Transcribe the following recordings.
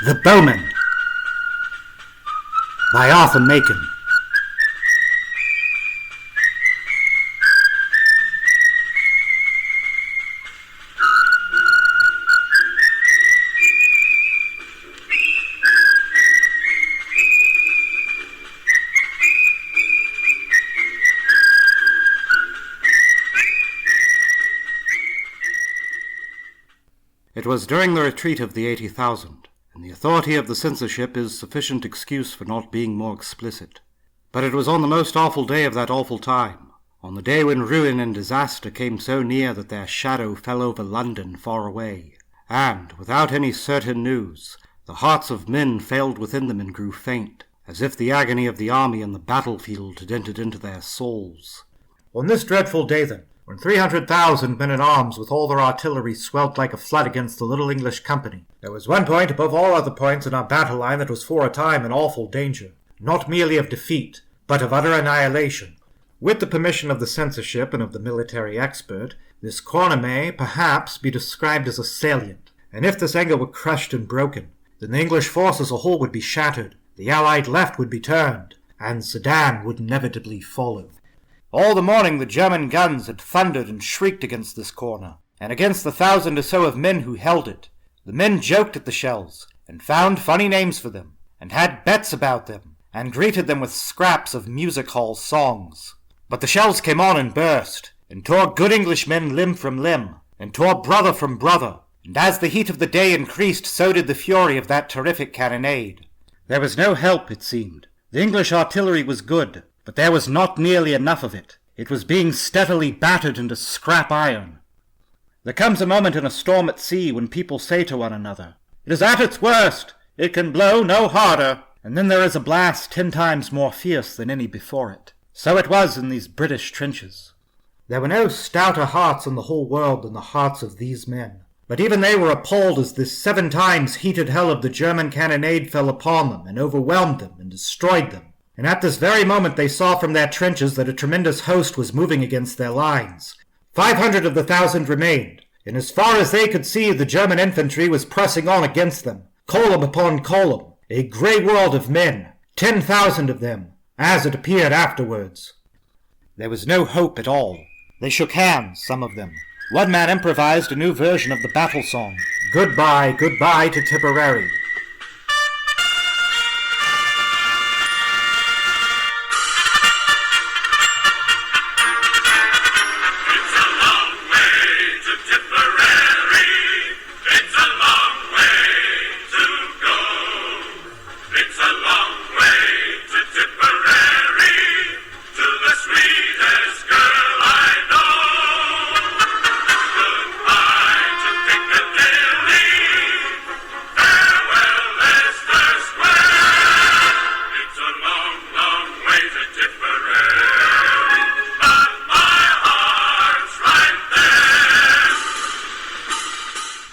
The Bowmen by Arthur Machen. It was during the retreat of the 80,000, and the authority of the censorship is sufficient excuse for not being more explicit. But it was on the most awful day of that awful time, on the day when ruin and disaster came so near that their shadow fell over London far away, and, without any certain news, the hearts of men failed within them and grew faint, as if the agony of the army on the battlefield had entered into their souls. On this dreadful day, then, when 300,000 men in arms with all their artillery swelled like a flood against the little English company, there was one point above all other points in our battle line that was for a time in awful danger, not merely of defeat, but of utter annihilation. With the permission of the censorship and of the military expert, this corner may, perhaps, be described as a salient, and if this angle were crushed and broken, then the English force as a whole would be shattered, the Allied left would be turned, and Sedan would inevitably follow. All the morning the German guns had thundered and shrieked against this corner, and against the 1,000 or so of men who held it. The men joked at the shells, and found funny names for them, and had bets about them, and greeted them with scraps of music-hall songs. But the shells came on and burst, and tore good Englishmen limb from limb, and tore brother from brother, and as the heat of the day increased, so did the fury of that terrific cannonade. There was no help, it seemed. The English artillery was good, but there was not nearly enough of it. It was being steadily battered into scrap iron. There comes a moment in a storm at sea when people say to one another, "It is at its worst. It can blow no harder." And then there is a blast 10 times more fierce than any before it. So it was in these British trenches. There were no stouter hearts in the whole world than the hearts of these men. But even they were appalled as this 7 times heated hell of the German cannonade fell upon them and overwhelmed them and destroyed them. And at this very moment they saw from their trenches that a tremendous host was moving against their lines. 500 of the 1,000 remained, and as far as they could see the German infantry was pressing on against them, column upon column, a grey world of men, 10,000 of them, as it appeared afterwards. There was no hope at all. They shook hands, some of them. One man improvised a new version of the battle song, "Goodbye, goodbye to Tipperary."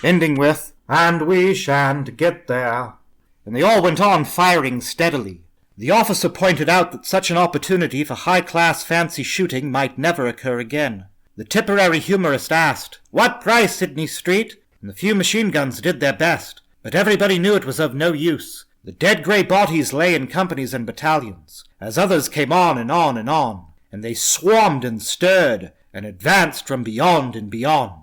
Ending with, "And we shan't get there." And they all went on firing steadily. The officer pointed out that such an opportunity for high-class fancy shooting might never occur again. The Tipperary humorist asked, "What price, Sydney Street?" And the few machine guns did their best, but everybody knew it was of no use. The dead grey bodies lay in companies and battalions, as others came on and on and on, and they swarmed and stirred, and advanced from beyond and beyond.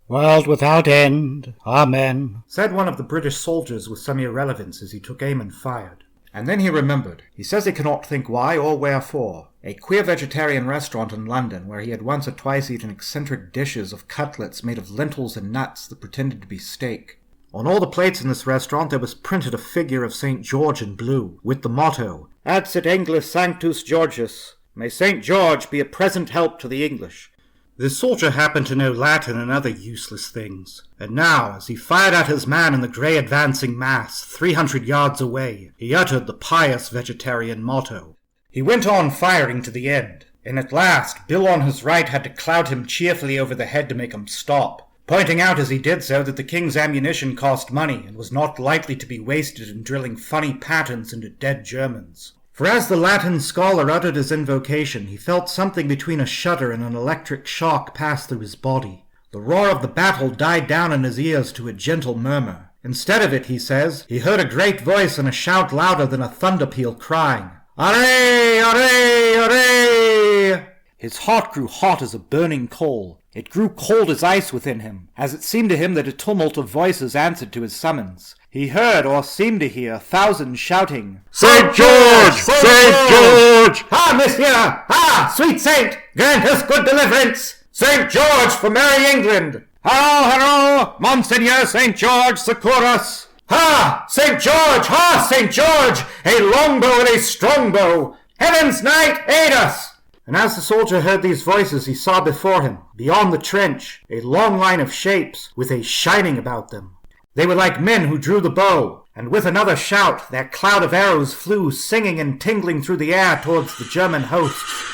"World without end, amen," said one of the British soldiers with some irrelevance as he took aim and fired. And then he remembered. He says he cannot think why or wherefore. A queer vegetarian restaurant in London where he had once or twice eaten eccentric dishes of cutlets made of lentils and nuts that pretended to be steak. On all the plates in this restaurant there was printed a figure of St. George in blue, with the motto, "Adsit Anglis Sanctus Georgius." May St. George be a present help to the English. This soldier happened to know Latin and other useless things, and now, as he fired at his man in the grey advancing mass, 300 yards away, he uttered the pious vegetarian motto. He went on firing to the end, and at last Bill on his right had to clout him cheerfully over the head to make him stop, pointing out as he did so that the king's ammunition cost money and was not likely to be wasted in drilling funny patterns into dead Germans. For as the Latin scholar uttered his invocation, he felt something between a shudder and an electric shock pass through his body. The roar of the battle died down in his ears to a gentle murmur. Instead of it, he says, he heard a great voice and a shout louder than a thunder peal crying, "Array! Array! Array!" His heart grew hot as a burning coal. It grew cold as ice within him, as it seemed to him that a tumult of voices answered to his summons. He heard, or seemed to hear, thousands shouting, "St. George! St. George! Ah, monsieur! Ah, sweet saint! Grant us good deliverance! St. George for merry England! Hurrah, hurrah! Monseigneur St. George, succour us! Ha! St. George! Ha! St. George! A longbow and a strongbow! Heaven's knight, aid us! And as the soldier heard these voices, he saw before him, beyond the trench, a long line of shapes with a shining about them. They were like men who drew the bow, and with another shout, that cloud of arrows flew singing and tingling through the air towards the German hosts.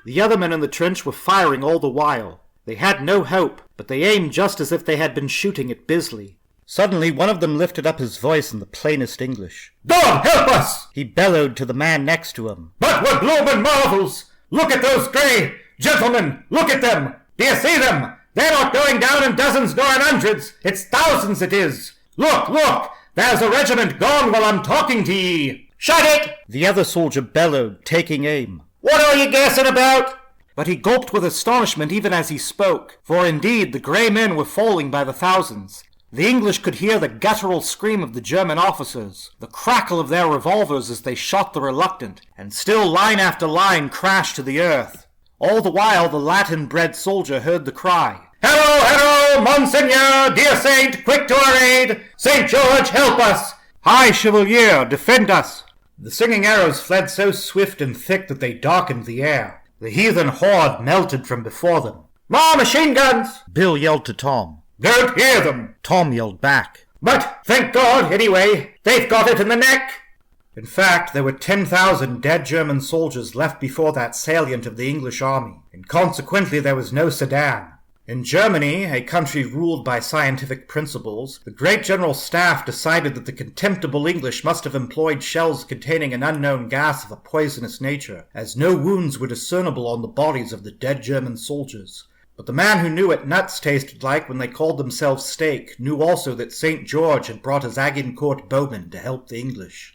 The other men in the trench were firing all the while. They had no hope, but they aimed just as if they had been shooting at Bisley. Suddenly one of them lifted up his voice in the plainest English. "God help us!" He bellowed to the man next to him. "But what blooming marvels! Look at those grey! Gentlemen, look at them! Do you see them? They're not going down in dozens nor in hundreds. It's thousands it is. Look, look! There's a regiment gone while I'm talking to ye. Shut it!" The other soldier bellowed, taking aim. "What are you guessing about?" But he gulped with astonishment even as he spoke, for indeed the grey men were falling by the thousands. The English could hear the guttural scream of the German officers, the crackle of their revolvers as they shot the reluctant, and still line after line crashed to the earth. All the while the Latin-bred soldier heard the cry, "Hello, hello, Monseigneur, dear saint, quick to our aid! St. George, help us! High Chevalier, defend us!" The singing arrows fled so swift and thick that they darkened the air. The heathen horde melted from before them. "More machine guns!" Bill yelled to Tom. "Don't hear them!" Tom yelled back. "But, thank God, anyway, they've got it in the neck!" In fact, there were 10,000 dead German soldiers left before that salient of the English army, and consequently there was no Sedan. In Germany, a country ruled by scientific principles, the great general staff decided that the contemptible English must have employed shells containing an unknown gas of a poisonous nature, as no wounds were discernible on the bodies of the dead German soldiers. But the man who knew what nuts tasted like when they called themselves steak knew also that St. George had brought his Agincourt Bowmen to help the English.